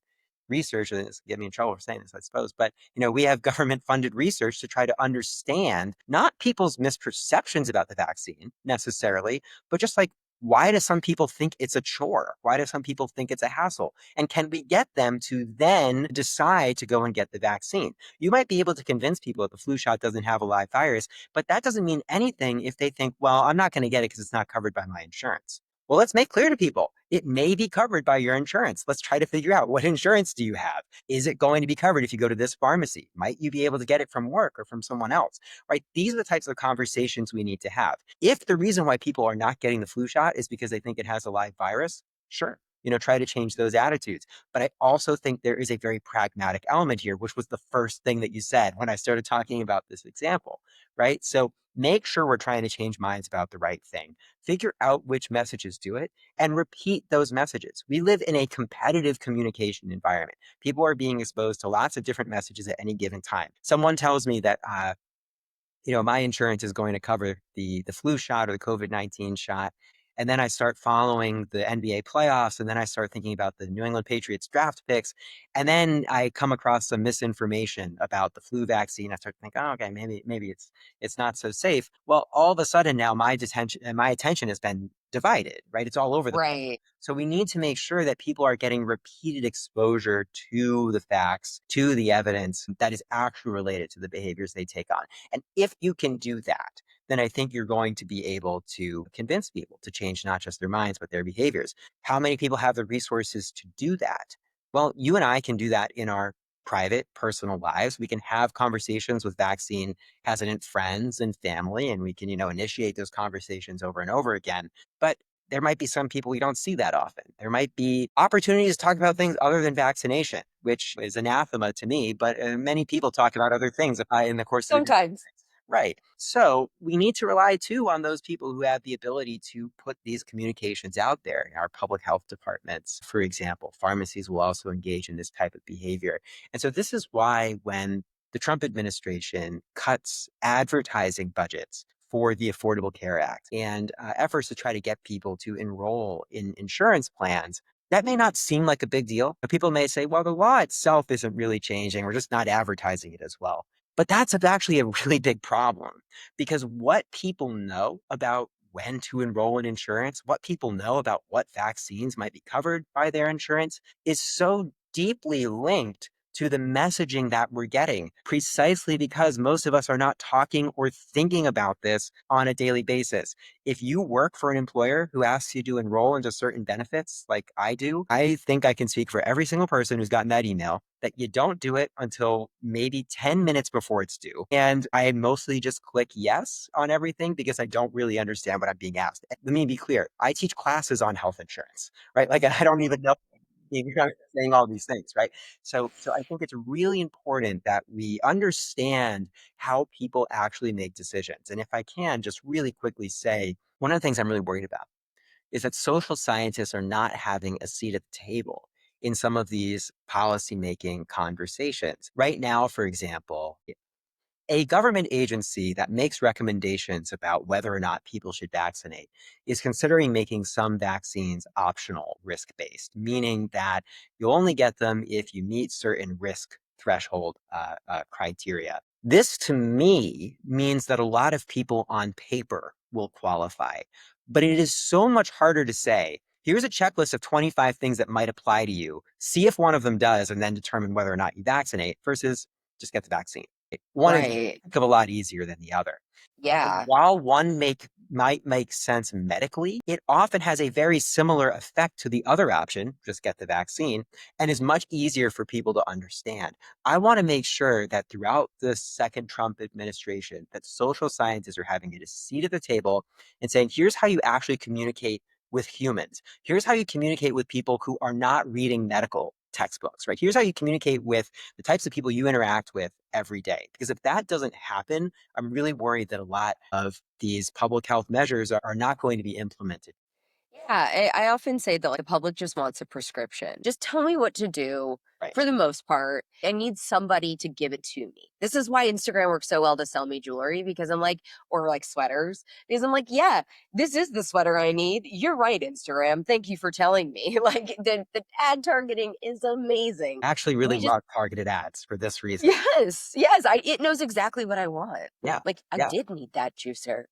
Speaker 2: research, and it's get me in trouble for saying this, I suppose, but we have government funded research to try to understand not people's misperceptions about the vaccine necessarily, but just like why do some people think it's a chore? Why do some people think it's a hassle? And can we get them to then decide to go and get the vaccine? You might be able to convince people that the flu shot doesn't have a live virus, but that doesn't mean anything if they think, well, I'm not going to get it because it's not covered by my insurance. Well, let's make clear to people it may be covered by your insurance. Let's try to figure out what insurance do you have? Is it going to be covered if you go to this pharmacy? Might you be able to get it from work or from someone else? Right? These are the types of conversations we need to have. If the reason why people are not getting the flu shot is because they think it has a live virus, sure. Try to change those attitudes. But I also think there is a very pragmatic element here, which was the first thing that you said when I started talking about this example, right? So make sure we're trying to change minds about the right thing. Figure out which messages do it and repeat those messages. We live in a competitive communication environment. People are being exposed to lots of different messages at any given time. Someone tells me that my insurance is going to cover the flu shot or the COVID-19 shot. And then I start following the NBA playoffs, and then I start thinking about the New England Patriots draft picks. And then I come across some misinformation about the flu vaccine. I start to think, oh, okay, maybe it's not so safe. Well, all of a sudden now my attention has been divided, right? It's all over the place.
Speaker 1: right.
Speaker 2: So we need to make sure that people are getting repeated exposure to the facts, to the evidence that is actually related to the behaviors they take on. And if you can do that, then I think you're going to be able to convince people to change not just their minds, but their behaviors. How many people have the resources to do that? Well, you and I can do that in our private, personal lives. We can have conversations with vaccine hesitant friends and family, and we can, initiate those conversations over and over again. But there might be some people we don't see that often. There might be opportunities to talk about things other than vaccination, which is anathema to me, but many people talk about other things in the course of the day.
Speaker 1: Sometimes.
Speaker 2: Right. So we need to rely too on those people who have the ability to put these communications out there. Our public health departments, for example, pharmacies will also engage in this type of behavior. And so this is why when the Trump administration cuts advertising budgets for the Affordable Care Act and efforts to try to get people to enroll in insurance plans, that may not seem like a big deal. People may say, well, the law itself isn't really changing. We're just not advertising it as well. But that's actually a really big problem because what people know about when to enroll in insurance, what people know about what vaccines might be covered by their insurance is so deeply linked to the messaging that we're getting, precisely because most of us are not talking or thinking about this on a daily basis. If you work for an employer who asks you to enroll into certain benefits, like I do, I think I can speak for every single person who's gotten that email that you don't do it until maybe 10 minutes before it's due. And I mostly just click yes on everything because I don't really understand what I'm being asked. Let me be clear. I teach classes on health insurance, right? Like I don't even know you're not saying all these things, right? So I think it's really important that we understand how people actually make decisions. And if I can just really quickly say, one of the things I'm really worried about is that social scientists are not having a seat at the table in some of these policymaking conversations. Right now, for example, a government agency that makes recommendations about whether or not people should vaccinate is considering making some vaccines optional risk based, meaning that you'll only get them if you meet certain risk threshold criteria. This to me means that a lot of people on paper will qualify, but it is so much harder to say, here's a checklist of 25 things that might apply to you. See if one of them does, and then determine whether or not you vaccinate versus just get the vaccine. One is a
Speaker 1: Right.
Speaker 2: heck of a lot easier than the other.
Speaker 1: Yeah.
Speaker 2: While one might make sense medically, it often has a very similar effect to the other option, just get the vaccine, and is much easier for people to understand. I want to make sure that throughout the second Trump administration, that social scientists are having a seat at the table and saying, here's how you actually communicate with humans. Here's how you communicate with people who are not reading medical textbooks, right? Here's how you communicate with the types of people you interact with every day. Because if that doesn't happen, I'm really worried that a lot of these public health measures are not going to be implemented.
Speaker 1: Yeah, I often say that like, the public just wants a prescription. Just tell me what to do
Speaker 2: Right.
Speaker 1: for the most part. I need somebody to give it to me. This is why Instagram works so well to sell me jewelry because I'm like, or like sweaters, because I'm like, yeah, this is the sweater I need. You're right, Instagram. Thank you for telling me. Like the ad targeting is amazing.
Speaker 2: Actually, really
Speaker 1: We just,
Speaker 2: love targeted ads for this reason.
Speaker 1: yes, it knows exactly what I want.
Speaker 2: Yeah.
Speaker 1: Like I
Speaker 2: Yeah.
Speaker 1: did need that juicer.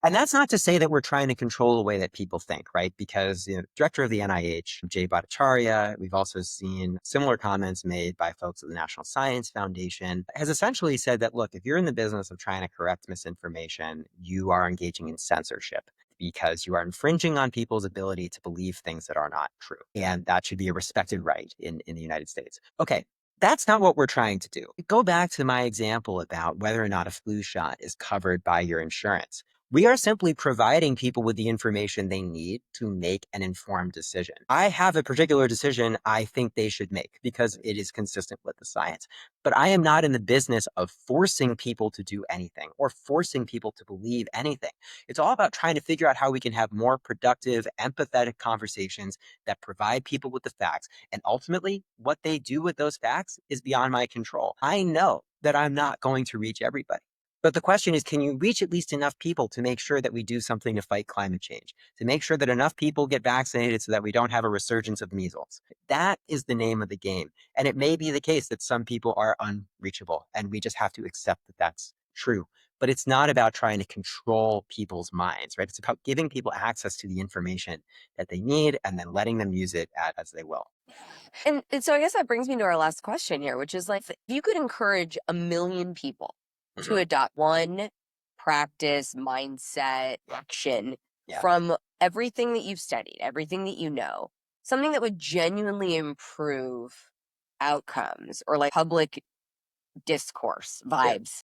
Speaker 2: And that's not to say that we're trying to control the way that people think, right? Because director of the NIH, Jay Bhattacharya, we've also seen similar comments made by folks at the National Science Foundation, has essentially said that, look, if you're in the business of trying to correct misinformation, you are engaging in censorship because you are infringing on people's ability to believe things that are not true. And that should be a respected right in the United States. Okay, that's not what we're trying to do. Go back to my example about whether or not a flu shot is covered by your insurance. We are simply providing people with the information they need to make an informed decision. I have a particular decision I think they should make because it is consistent with the science. But I am not in the business of forcing people to do anything or forcing people to believe anything. It's all about trying to figure out how we can have more productive, empathetic conversations that provide people with the facts. And ultimately, what they do with those facts is beyond my control. I know that I'm not going to reach everybody. But the question is, can you reach at least enough people to make sure that we do something to fight climate change, to make sure that enough people get vaccinated so that we don't have a resurgence of measles? That is the name of the game. And it may be the case that some people are unreachable, and we just have to accept that that's true. But it's not about trying to control people's minds, right? It's about giving people access to the information that they need and then letting them use it as they will.
Speaker 1: And so I guess that brings me to our last question here, which is like, if you could encourage a million people to
Speaker 2: Mhm.
Speaker 1: adopt one practice, mindset, action
Speaker 2: Yeah.
Speaker 1: from everything that you've studied, everything that you know, something that would genuinely improve outcomes or like public discourse
Speaker 2: Yeah.
Speaker 1: vibes,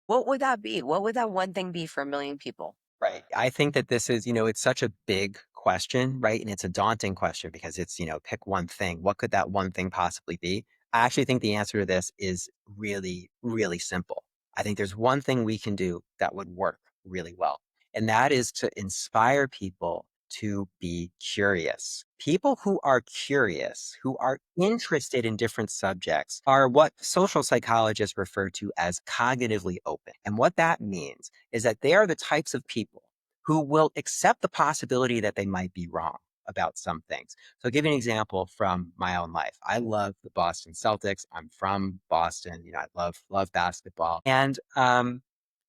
Speaker 1: what would that be? What would that one thing be for a million people?
Speaker 2: Right. I think that this is, it's such a big question, right? And it's a daunting question because it's, pick one thing. What could that one thing possibly be? I actually think the answer to this is really, really simple. I think there's one thing we can do that would work really well, and that is to inspire people to be curious. People who are curious, who are interested in different subjects, are what social psychologists refer to as cognitively open. And what that means is that they are the types of people who will accept the possibility that they might be wrong about some things. So I'll give you an example from my own life. I love the Boston Celtics. I'm from Boston. I love basketball. And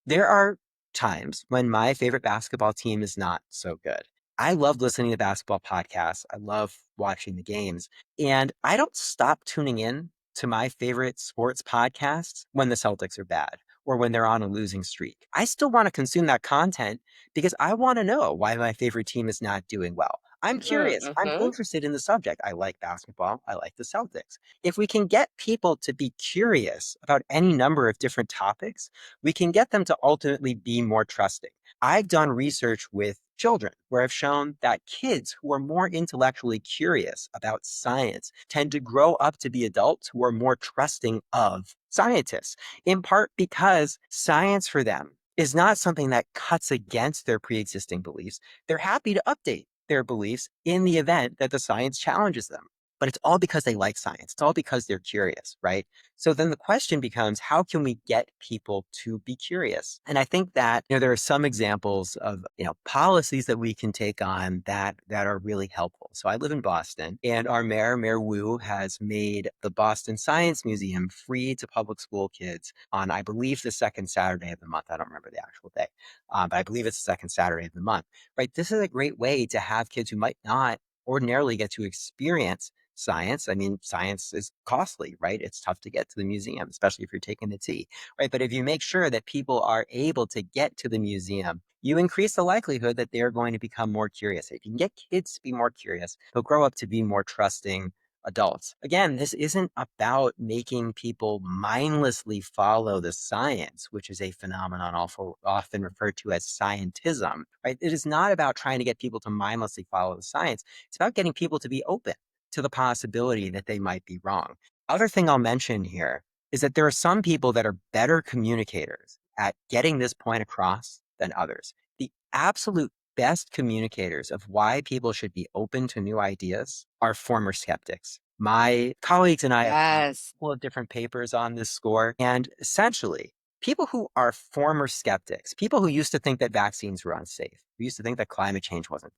Speaker 2: there are times when my favorite basketball team is not so good. I love listening to basketball podcasts. I love watching the games. And I don't stop tuning in to my favorite sports podcasts when the Celtics are bad or when they're on a losing streak. I still want to consume that content because I want to know why my favorite team is not doing well. I'm curious. I'm
Speaker 1: Mm-hmm.
Speaker 2: interested in the subject. I like basketball. I like the Celtics. If we can get people to be curious about any number of different topics, we can get them to ultimately be more trusting. I've done research with children where I've shown that kids who are more intellectually curious about science tend to grow up to be adults who are more trusting of scientists, in part because science for them is not something that cuts against their pre-existing beliefs. They're happy to update their beliefs in the event that the science challenges them. But it's all because they like science. It's all because they're curious, right? So then the question becomes, how can we get people to be curious? And I think that, there are some examples of, policies that we can take on that are really helpful. So I live in Boston, and our Mayor Wu, has made the Boston Science Museum free to public school kids on, I believe, the second Saturday of the month. I don't remember the actual day, but I believe it's the second Saturday of the month, right? This is a great way to have kids who might not ordinarily get to experience science. I mean, science is costly, right? It's tough to get to the museum, especially if you're taking the T, right? But if you make sure that people are able to get to the museum, you increase the likelihood that they're going to become more curious. If you can get kids to be more curious, they'll grow up to be more trusting adults. Again, this isn't about making people mindlessly follow the science, which is a phenomenon often referred to as scientism, right? It is not about trying to get people to mindlessly follow the science. It's about getting people to be open to the possibility that they might be wrong. Other thing I'll mention here is that there are some people that are better communicators at getting this point across than others. The absolute best communicators of why people should be open to new ideas are former skeptics. My colleagues and I have done
Speaker 1: Yes.
Speaker 2: a couple of different papers on this score, and essentially, people who are former skeptics, people who used to think that vaccines were unsafe, who used to think that climate change wasn't,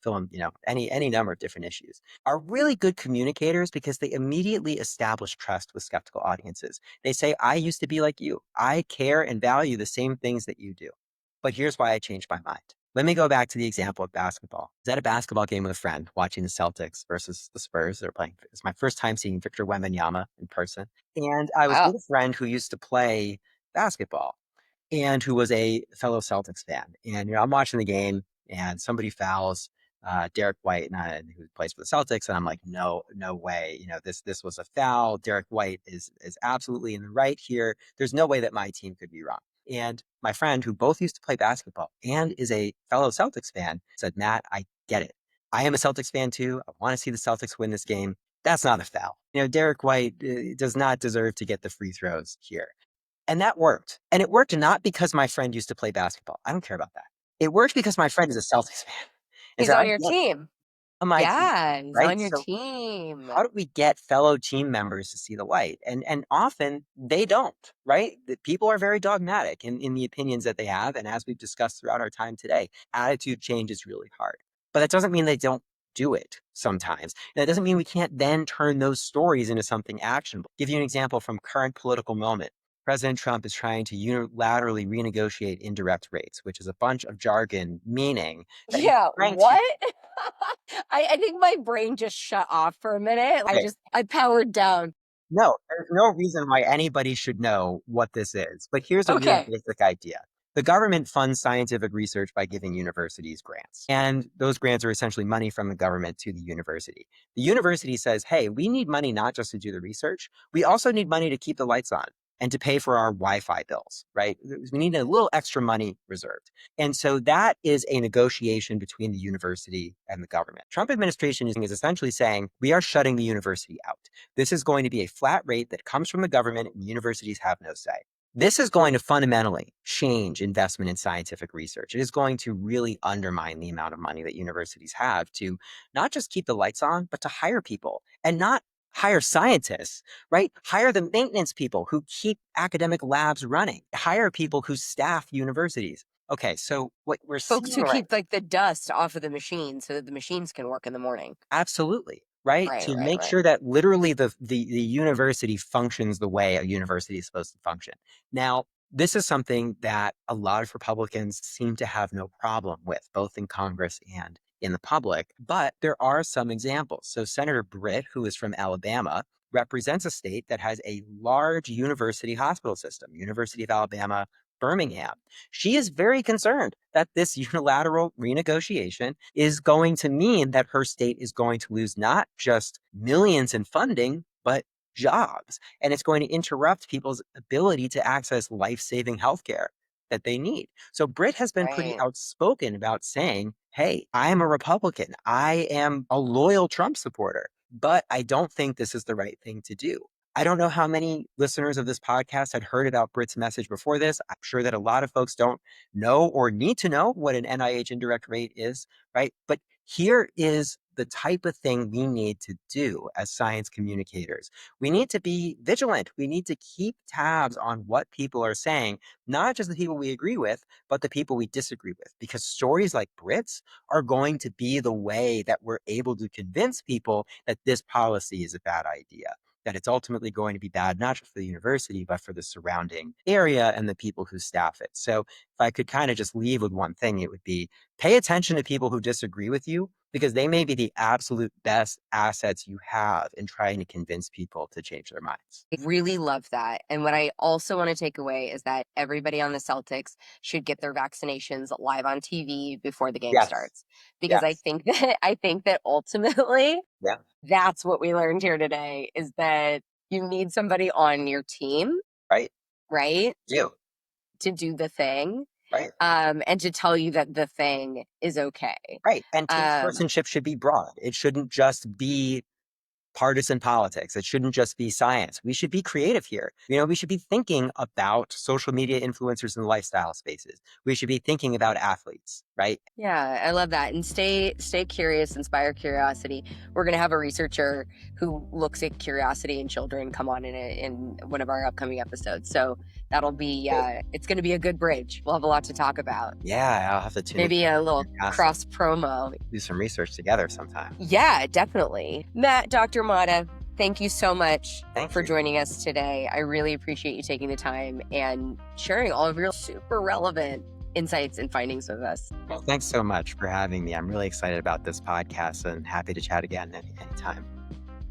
Speaker 2: any number of different issues, are really good communicators because they immediately establish trust with skeptical audiences. They say, I used to be like you. I care and value the same things that you do. But here's why I changed my mind. Let me go back to the example of basketball. I was at a basketball game with a friend watching the Celtics versus the Spurs. They're playing. It's my first time seeing Victor Wembanyama in person. And I was
Speaker 1: Wow.
Speaker 2: with a friend who used to play basketball and who was a fellow Celtics fan. And I'm watching the game, and somebody fouls Derek White, who plays for the Celtics, and I'm like, no, no way. This was a foul. Derek White is absolutely in the right here. There's no way that my team could be wrong. And my friend, who both used to play basketball and is a fellow Celtics fan, said, Matt, I get it. I am a Celtics fan too. I want to see the Celtics win this game. That's not a foul. Derek White does not deserve to get the free throws here. And that worked. And it worked not because my friend used to play basketball. I don't care about that. It worked because my friend is a Celtics fan. And
Speaker 1: He's
Speaker 2: so I
Speaker 1: on your
Speaker 2: get it
Speaker 1: team.
Speaker 2: on my team,
Speaker 1: Yeah, he's
Speaker 2: right?
Speaker 1: on your
Speaker 2: So
Speaker 1: team.
Speaker 2: how do we get fellow team members to see the light? And often they don't, right? The people are very dogmatic in the opinions that they have. And as we've discussed throughout our time today, attitude change is really hard. But that doesn't mean they don't do it sometimes. And that doesn't mean we can't then turn those stories into something actionable. Give you an example from current political moment. President Trump is trying to unilaterally renegotiate indirect rates, which is a bunch of jargon meaning that he's
Speaker 1: Yeah,
Speaker 2: trying to.
Speaker 1: what? I think my brain just shut off for a minute.
Speaker 2: Okay,
Speaker 1: I powered down.
Speaker 2: no, there's no reason why anybody should know what this is. But here's a really
Speaker 1: Okay.
Speaker 2: basic idea. The government funds scientific research by giving universities grants. And those grants are essentially money from the government to the university. The university says, hey, we need money not just to do the research, we also need money to keep the lights on and to pay for our Wi-Fi bills, right? We need a little extra money reserved. And so that is a negotiation between the university and the government. Trump administration is essentially saying, we are shutting the university out. This is going to be a flat rate that comes from the government, and universities have no say. This is going to fundamentally change investment in scientific research. It is going to really undermine the amount of money that universities have to not just keep the lights on, but to hire people and not hire scientists, right? Hire the maintenance people who keep academic labs running, hire people who staff universities. Okay, so what we're
Speaker 1: Folks
Speaker 2: seeing
Speaker 1: who
Speaker 2: right.
Speaker 1: keep like the dust off of the machine so that the machines can work in the morning.
Speaker 2: Absolutely. Right.
Speaker 1: Right,
Speaker 2: To
Speaker 1: right,
Speaker 2: make
Speaker 1: right.
Speaker 2: sure that literally the university functions the way a university is supposed to function. Now, this is something that a lot of Republicans seem to have no problem with, both in Congress and in the public, but there are some examples. So Senator Britt, who is from Alabama, represents a state that has a large university hospital system, University of Alabama, Birmingham. She is very concerned that this unilateral renegotiation is going to mean that her state is going to lose not just millions in funding, but jobs. And it's going to interrupt people's ability to access life-saving healthcare that they need. So Britt has been pretty
Speaker 1: Right.
Speaker 2: outspoken about saying, hey, I am a Republican. I am a loyal Trump supporter, but I don't think this is the right thing to do. I don't know how many listeners of this podcast had heard about Britt's message before this. I'm sure that a lot of folks don't know or need to know what an NIH indirect rate is, right? But here is the type of thing we need to do as science communicators. We need to be vigilant. We need to keep tabs on what people are saying, not just the people we agree with, but the people we disagree with, because stories like Brit's are going to be the way that we're able to convince people that this policy is a bad idea, that it's ultimately going to be bad, not just for the university, but for the surrounding area and the people who staff it. So if I could kind of just leave with one thing, it would be pay attention to people who disagree with you, because they may be the absolute best assets you have in trying to convince people to change their minds.
Speaker 1: I really love that. And what I also want to take away is that everybody on the Celtics should get their vaccinations live on TV before the game
Speaker 2: Yes.
Speaker 1: starts. Because I
Speaker 2: Yes.
Speaker 1: think that ultimately
Speaker 2: Yeah.
Speaker 1: that's what we learned here today is that you need somebody on your team,
Speaker 2: Right.
Speaker 1: right?
Speaker 2: You.
Speaker 1: To do the thing.
Speaker 2: Right.
Speaker 1: And to tell you that the thing is okay.
Speaker 2: Right. And team
Speaker 1: Um,
Speaker 2: sportsmanship should be broad. It shouldn't just be partisan politics. It shouldn't just be science. We should be creative here. We should be thinking about social media influencers in the lifestyle spaces. We should be thinking about athletes, right?
Speaker 1: yeah, I love that. And stay curious, inspire curiosity. We're gonna have a researcher who looks at curiosity in children come on in one of our upcoming episodes. So that'll be it's gonna be a good bridge. We'll have a lot to talk about.
Speaker 2: Yeah, I'll have to tune into
Speaker 1: Maybe a little
Speaker 2: curiosity.
Speaker 1: cross promo.
Speaker 2: Do some research together sometime.
Speaker 1: Yeah, definitely. Matt, Dr. Motta, thank you so much
Speaker 2: Thank
Speaker 1: for
Speaker 2: you.
Speaker 1: joining us today. I really appreciate you taking the time and sharing all of your super relevant insights and findings with us.
Speaker 2: Well, thanks so much for having me. I'm really excited about this podcast and happy to chat again anytime.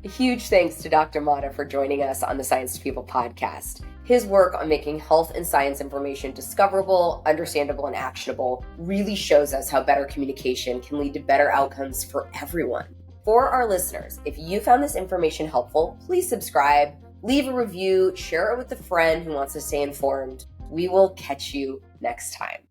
Speaker 1: A huge thanks to Dr. Motta for joining us on the Science to People podcast. His work on making health and science information discoverable, understandable, and actionable really shows us how better communication can lead to better outcomes for everyone. For our listeners, if you found this information helpful, please subscribe, leave a review, share it with a friend who wants to stay informed. We will catch you next time.